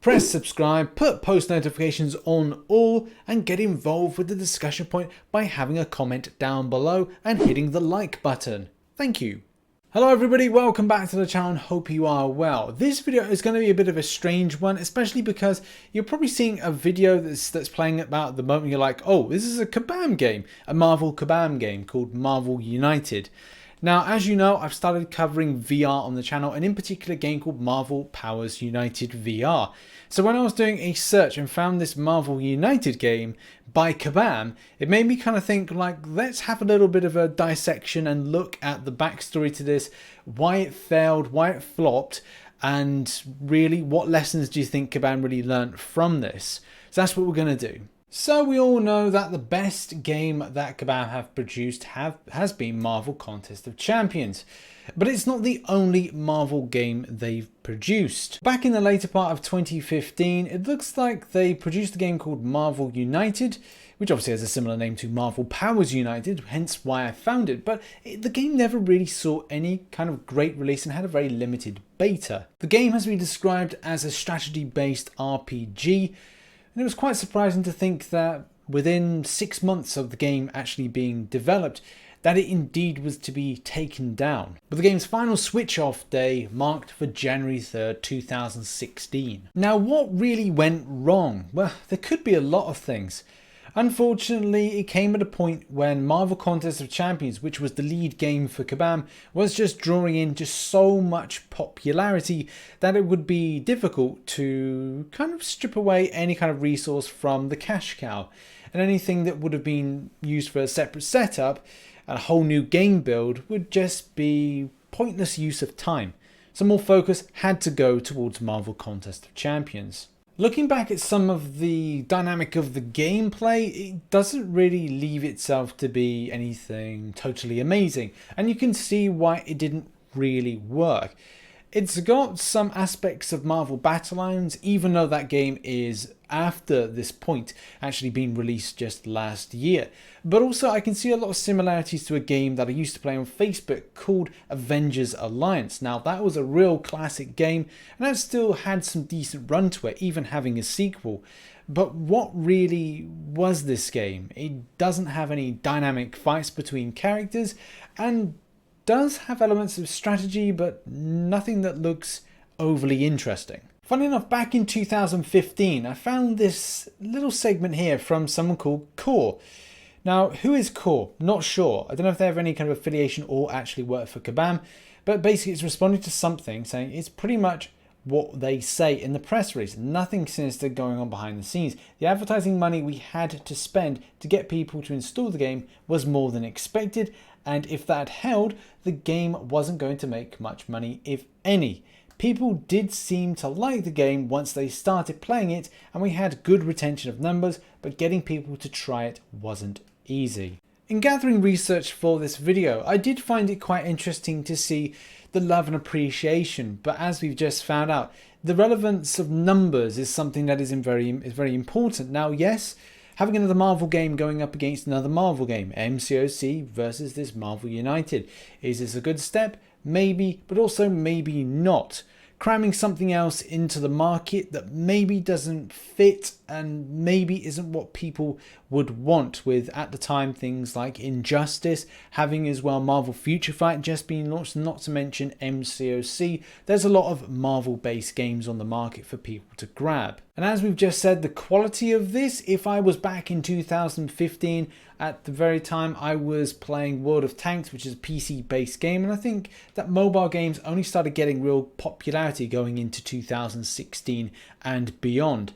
press subscribe, put post notifications on all, and get involved with the discussion point by having a comment down below and hitting the like button. Thank you. Hello everybody, welcome back to the channel and hope you are well. This video is going to be a bit of a strange one, especially because you're probably seeing a video that's playing about the moment you're like, oh, this is a Kabam game, a Marvel Kabam game called Marvel United. Now, as you know, I've started covering VR on the channel, and in particular a game called Marvel Powers United VR. So when I was doing a search and found this Marvel United game by Kabam, it made me kind of think like, let's have a little bit of a dissection and look at the backstory to this, why it failed, why it flopped, and really what lessons do you think Kabam really learned from this? So that's what we're going to do. So we all know that the best game that Kabam have produced has been Marvel Contest of Champions. But it's not the only Marvel game they've produced. Back in the later part of 2015, it looks like they produced a game called Marvel United, which obviously has a similar name to Marvel Powers United, hence why I found it. But the game never really saw any kind of great release and had a very limited beta. The game has been described as a strategy-based RPG, and it was quite surprising to think that within 6 months of the game actually being developed, that it indeed was to be taken down. But the game's final switch off day marked for January 3rd, 2016. Now, what really went wrong? Well, there could be a lot of things. Unfortunately, it came at a point when Marvel Contest of Champions, which was the lead game for Kabam, was just drawing in just so much popularity that it would be difficult to kind of strip away any kind of resource from the cash cow. And anything that would have been used for a separate setup, a whole new game build, would just be pointless use of time. So more focus had to go towards Marvel Contest of Champions. Looking back at some of the dynamic of the gameplay, it doesn't really leave itself to be anything totally amazing, and you can see why it didn't really work. It's got some aspects of Marvel Battle Lines, even though that game is after this point actually being released just last year. But also I can see a lot of similarities to a game that I used to play on Facebook called Avengers Alliance. Now that was a real classic game, and that still had some decent run to it, even having a sequel. But what really was this game? It doesn't have any dynamic fights between characters, and does have elements of strategy, but nothing that looks overly interesting. Funny enough, back in 2015, I found this little segment here from someone called Core. Now, who is Core? Not sure. I don't know if they have any kind of affiliation or actually work for Kabam, but basically it's responding to something saying it's pretty much what they say in the press release. Nothing sinister going on behind the scenes. The advertising money we had to spend to get people to install the game was more than expected, and if that held, the game wasn't going to make much money, if any. People did seem to like the game once they started playing it, and we had good retention of numbers, but getting people to try it wasn't easy. In gathering research for this video, I did find it quite interesting to see the love and appreciation, but as we've just found out, the relevance of numbers is something that is very important. Now, yes, having another Marvel game going up against another Marvel game, MCOC versus this Marvel United. Is this a good step? Maybe, but also maybe not. Cramming something else into the market that maybe doesn't fit and maybe isn't what people would want, with at the time things like Injustice, having as well Marvel Future Fight just being launched, not to mention MCOC. There's a lot of Marvel based games on the market for people to grab. And as we've just said, the quality of this, if I was back in 2015, at the very time I was playing World of Tanks, which is a PC based game, and I think that mobile games only started getting real popularity going into 2016 and beyond.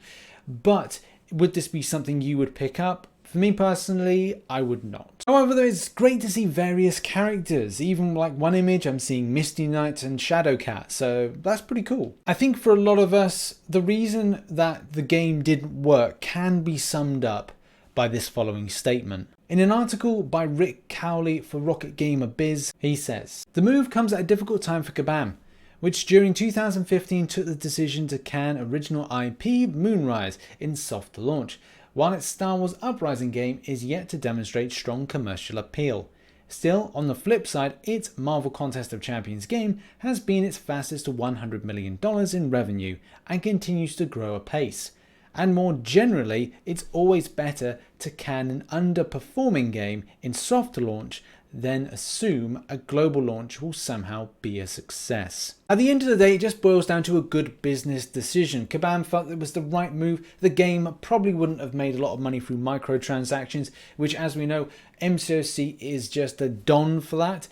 But would this be something you would pick up? For me personally, I would not. However, though, it's great to see various characters. Even like one image, I'm seeing Misty Knight and Shadowcat, so that's pretty cool. I think for a lot of us, the reason that the game didn't work can be summed up by this following statement. In an article by Rick Cowley for Rocket Gamer Biz, he says, "The move comes at a difficult time for Kabam, which during 2015 took the decision to can original IP Moonrise in soft launch, while its Star Wars Uprising game is yet to demonstrate strong commercial appeal. Still, on the flip side, its Marvel Contest of Champions game has been its fastest to $100 million in revenue and continues to grow apace. And more generally, it's always better to can an underperforming game in soft launch than assume a global launch will somehow be a success. At the end of the day, it just boils down to a good business decision. Kabam felt it was the right move. The game probably wouldn't have made a lot of money through microtransactions, which, as we know, MCOC is just a don for that.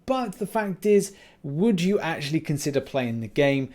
But the fact is, would you actually consider playing the game?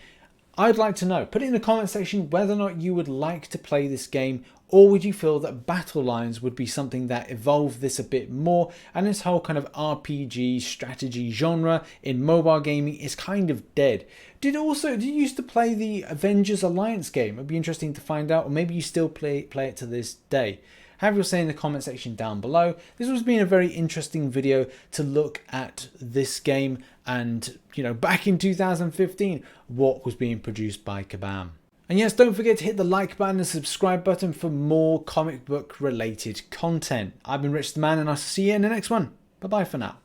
I'd like to know. Put it in the comment section whether or not you would like to play this game, or would you feel that Battle Lines would be something that evolved this a bit more, and this whole kind of RPG strategy genre in mobile gaming is kind of dead. Did you used to play the Avengers Alliance game? It'd be interesting to find out, or maybe you still play it to this day. Have your say in the comment section down below. This has been a very interesting video to look at this game and, you know, back in 2015, what was being produced by Kabam. And yes, don't forget to hit the like button and subscribe button for more comic book related content. I've been Rich the Man, and I'll see you in the next one. Bye bye for now.